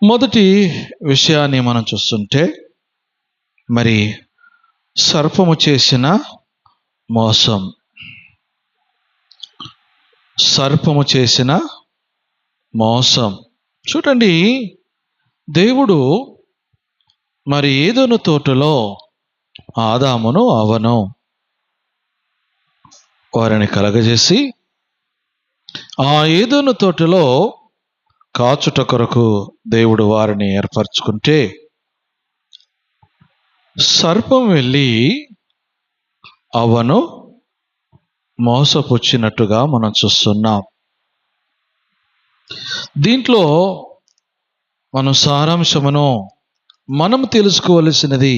మొదటి విషయాన్ని మనం చూస్తుంటే, మరి సర్పము చేసిన మోసం. సర్పము చేసిన మోసం. చూడండి, దేవుడు మరి ఏదోను తోటలో ఆదామును అవ్వను వారిని కలగజేసి ఆ ఏదోను తోటలో కాచుట కొరకు దేవుడు వారిని ఏర్పరచుకుంటే, సర్పం వెళ్ళి అవ్వను మోసపుచ్చినట్టుగా మనం చూస్తున్నాం. దీంట్లో మనం సారాంశమును మనం తెలుసుకోవలసినది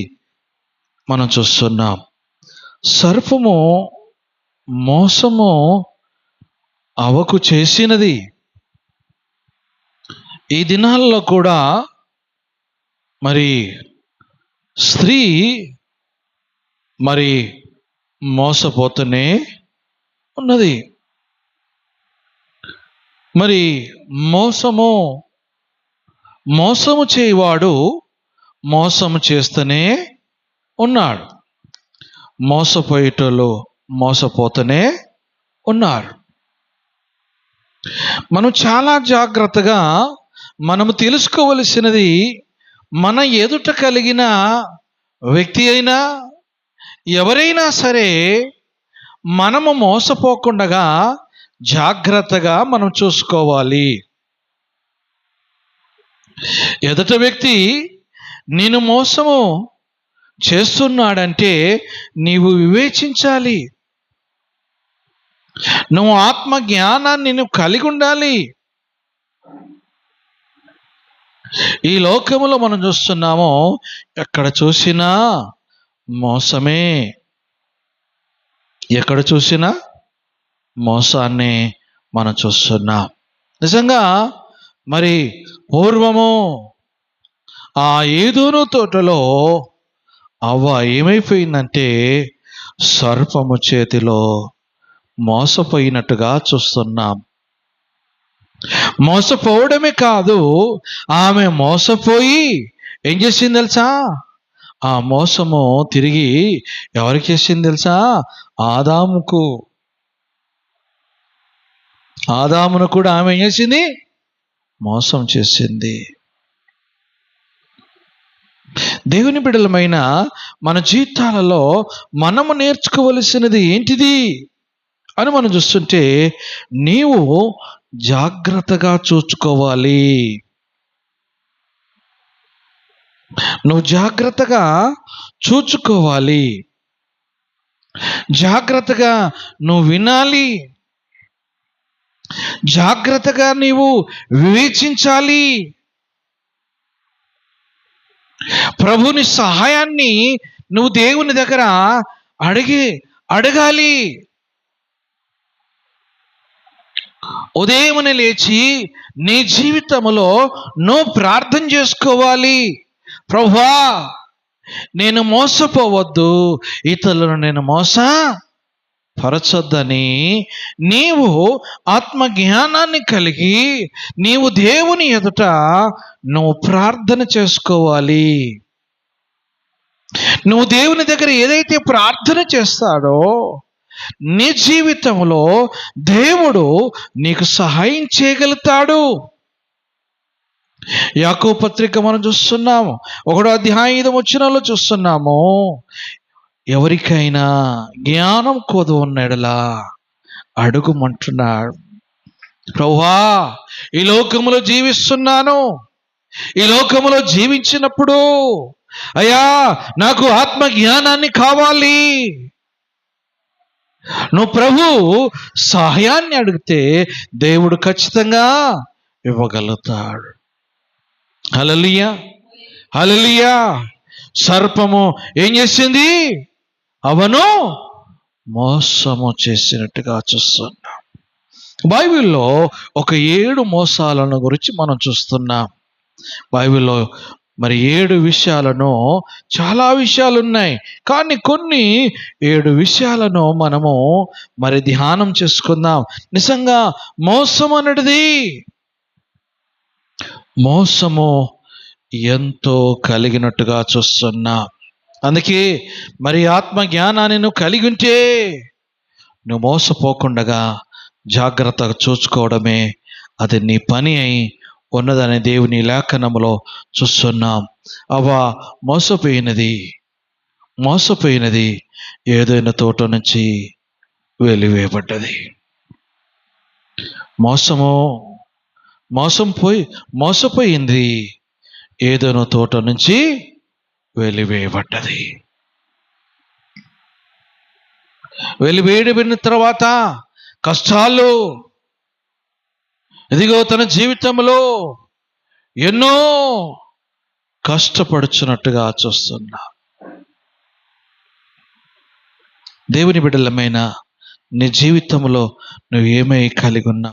మనం చూస్తున్నాం. సర్పము మోసము అవ్వకు చేసినది. ఈ దినాల్లో కూడా మరి స్త్రీ మరి మోసపోతూనే ఉన్నది. మరి మోసము చేయవాడు మోసము చేస్తూనే ఉన్నాడు. మోసపోయేటోళ్ళు మోసపోతూనే ఉన్నారు. మనం చాలా జాగ్రత్తగా మనము తెలుసుకోవలసినది, మన ఎదుట కలిగిన వ్యక్తి అయినా ఎవరైనా సరే మనము మోసపోకుండా జాగ్రత్తగా మనం చూసుకోవాలి. ఎదుట వ్యక్తి నేను మోసము చేస్తున్నాడంటే నీవు వివేచించాలి. నువ్వు ఆత్మ జ్ఞానాన్ని నువ్వు కలిగి ఉండాలి. ఈ లోకములో మనం చూస్తున్నాము, ఎక్కడ చూసినా మోసమే. ఎక్కడ చూసినా మోసాన్ని మనం చూస్తున్నాం. నిజంగా మరి పూర్వము ఆ ఏదోను తోటలో అవ్వ ఏమైపోయిందంటే సర్పము చేతిలో మోసపోయినట్టుగా చూస్తున్నాం. మోసపోవడమే కాదు, ఆమె మోసపోయి ఏం చేసింది తెలుసా? ఆ మోసము తిరిగి ఎవరికి చేసింది తెలుసా? ఆదామును కూడా ఆమె ఏం చేసింది? మోసం చేసింది. దేవుని బిడ్డలమైన మన జీవితాలలో మనము నేర్చుకోవలసినది ఏంటిది అని మనం చూస్తుంటే, నీవు జాగ్రత్తగా చూసుకోవాలి. నువ్వు జాగ్రత్తగా చూసుకోవాలి. జాగ్రత్తగా నువ్వు వినాలి. జాగ్రత్తగా నీవు వివేచించాలి. ప్రభుని సహాయాన్ని నువ్వు దేవుని దగ్గర అడగాలి. ఉదయమున లేచి నీ జీవితంలో నువ్వు ప్రార్థన చేసుకోవాలి. ప్రభువా, నేను మోసపోవద్దు, ఇతరులను నేను మోసపరచొద్దని నీవు ఆత్మ జ్ఞానాన్ని కలిగి నీవు దేవుని ఎదుట నువ్వు ప్రార్థన చేసుకోవాలి. నువ్వు దేవుని దగ్గర ఏదైతే ప్రార్థన చేస్తాడో నీ జీవితంలో దేవుడు నీకు సహాయం చేయగలుగుతాడు. యాకోబు పత్రిక మనం చూస్తున్నాము, 1వ అధ్యాయం 5వ వచనంలో చూస్తున్నాము, ఎవరికైనా జ్ఞానం కొదువ ఉన్న యెడల అడుగుమంటున్నాడు. ప్రభువా, ఈ లోకములో జీవిస్తున్నాను. ఈ లోకములో జీవించినప్పుడు అయ్యా నాకు ఆత్మ జ్ఞానాన్ని కావాలి. నువ్వు ప్రభు సహాయాన్ని అడిగితే దేవుడు ఖచ్చితంగా ఇవ్వగలుగుతాడు. హల్లెలూయా, హల్లెలూయా. సర్పము ఏం చేసింది? అవను మోసము చేసినట్టుగా చూస్తున్నాం. బైబిల్లో ఒక 7 మోసాలను గురించి మనం చూస్తున్నాం. బైబిల్లో మరి 7 విషయాలను, చాలా విషయాలు ఉన్నాయి, కానీ కొన్ని 7 విషయాలను మనము మరి ధ్యానం చేసుకుందాం. నిజంగా మోసం అనేది మోసము ఎంతో కలిగినట్టుగా చూస్తున్నా. అందుకే మరి ఆత్మ జ్ఞానాన్ని నువ్వు కలిగి ఉంటే నువ్వు మోసపోకుండగా జాగ్రత్తగా చూసుకోవడమే అది నీ పని అయి ఉన్నదని దేవుని లేఖనములో చూస్తున్నాం. అవ్వ మోసపోయినది ఏదైనా తోట నుంచి వెలివేయబడ్డది. మోసపోయింది ఏదైనా తోట నుంచి వెలివేయబడ్డది. వెలివేయబడిన తర్వాత కష్టాలు, ఇదిగో తన జీవితంలో ఎన్నో కష్టపడుచున్నట్టుగా చూస్తున్నా. దేవుని బిడ్డలమైన నీ జీవితంలో నువ్వు ఏమై కలిగి ఉన్నా